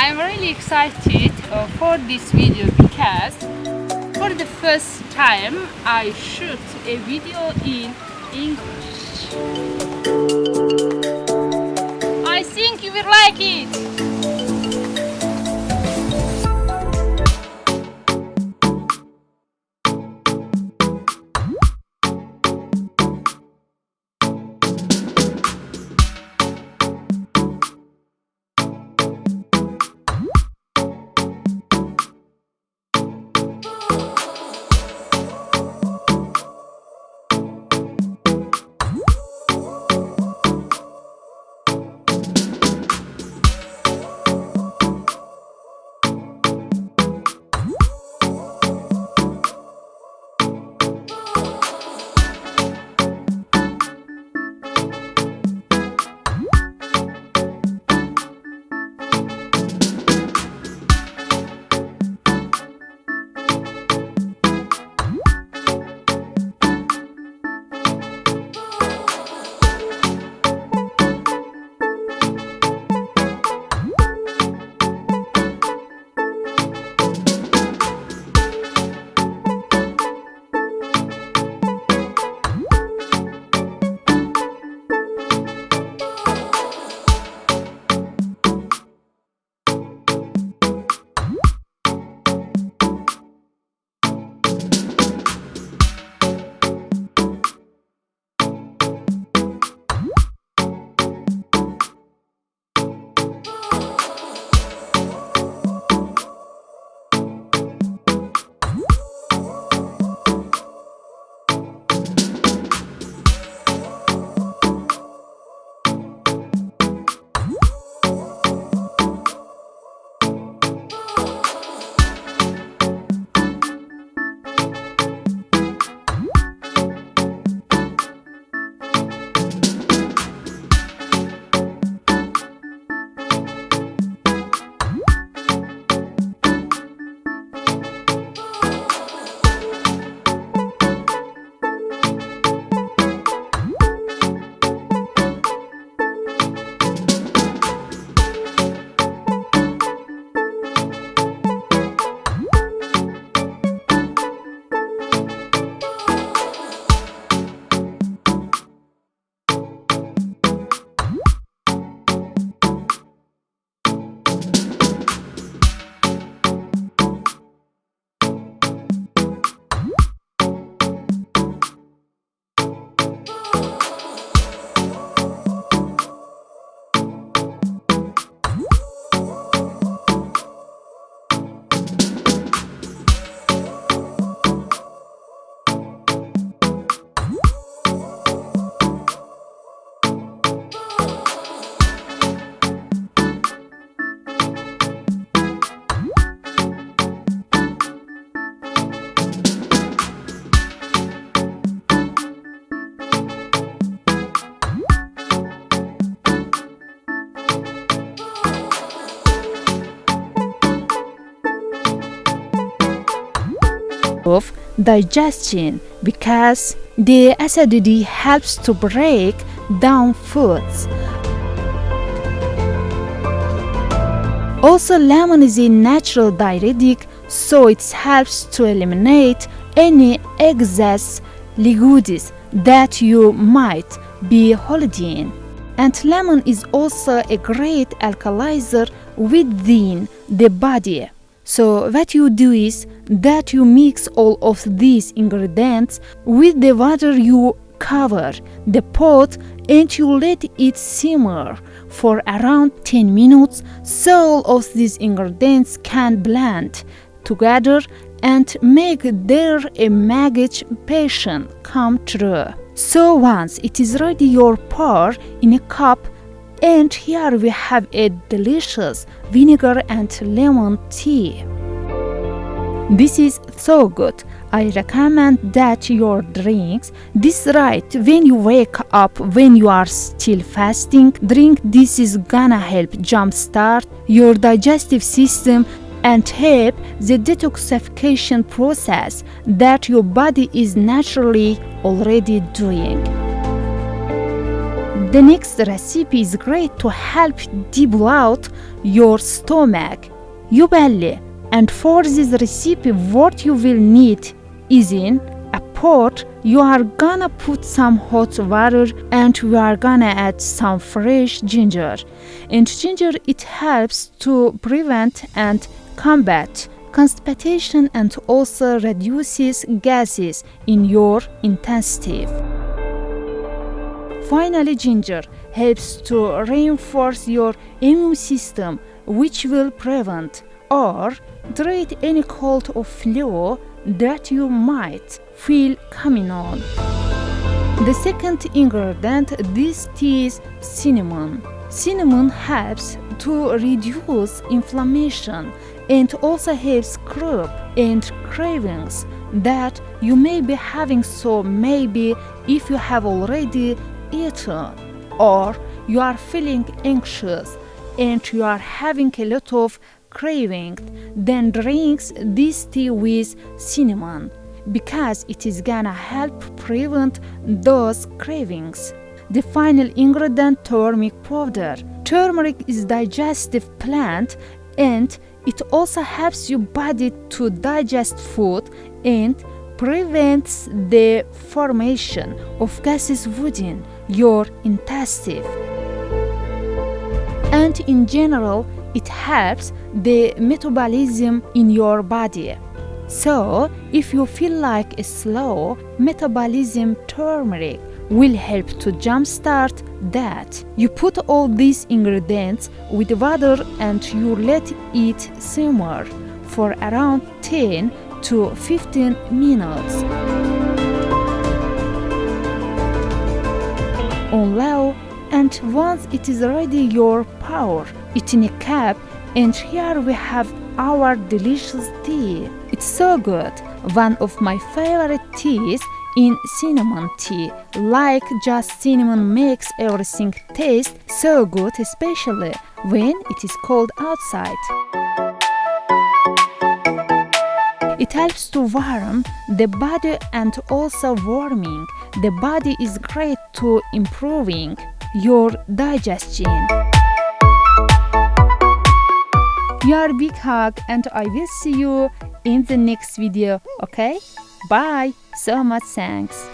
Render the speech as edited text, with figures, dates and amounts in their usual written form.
I'm really excited for this video because for the first time I shoot a video in English. I think you will like it. Of digestion because the acidity helps to break down foods. Also, lemon is a natural diuretic, so it helps to eliminate any excess liquids that you might be holding. And lemon is also a great alkalizer within the body. So what you do is that you mix all of these ingredients with the water, you cover the pot and you let it simmer for around 10 minutes so all of these ingredients can blend together and make their imagination come true. So once it is ready, you pour in a cup, and here we have a delicious vinegar and lemon tea. This is so good. I recommend that your drinks this right when you wake up, when you are still fasting. Drink this is gonna help jumpstart your digestive system and help the detoxification process that your body is naturally already doing. The next recipe is great to help debble out your stomach. Yubelli. And for this recipe, what you will need is in a pot. You are gonna put some hot water and we are gonna add some fresh ginger. And ginger, it helps to prevent and combat constipation and also reduces gases in your intestine. Finally, ginger helps to reinforce your immune system, which will prevent or treat any cold or flu that you might feel coming on. The second ingredient this tea is cinnamon. Cinnamon helps to reduce inflammation and also helps curb and cravings that you may be having. So maybe if you have already eaten or you are feeling anxious and you are having a lot of craving, then drinks this tea with cinnamon because it is gonna help prevent those cravings. The final ingredient, turmeric powder. Turmeric is a digestive plant and it also helps your body to digest food and prevents the formation of gases within your intestine. And in general, it helps the metabolism in your body. So, if you feel like a slow metabolism, turmeric will help to jumpstart that. You put all these ingredients with water and you let it simmer for around 10 to 15 minutes on low, and once it is ready, you pour it in a cup, and here we have our delicious tea. It's so good. One of my favorite teas in cinnamon tea. Like just cinnamon makes everything taste so good, especially when it is cold outside. It helps to warm the body and also warming the body is great to improving your digestion. Your big hug and I will see you in the next video, okay? Bye. So much thanks.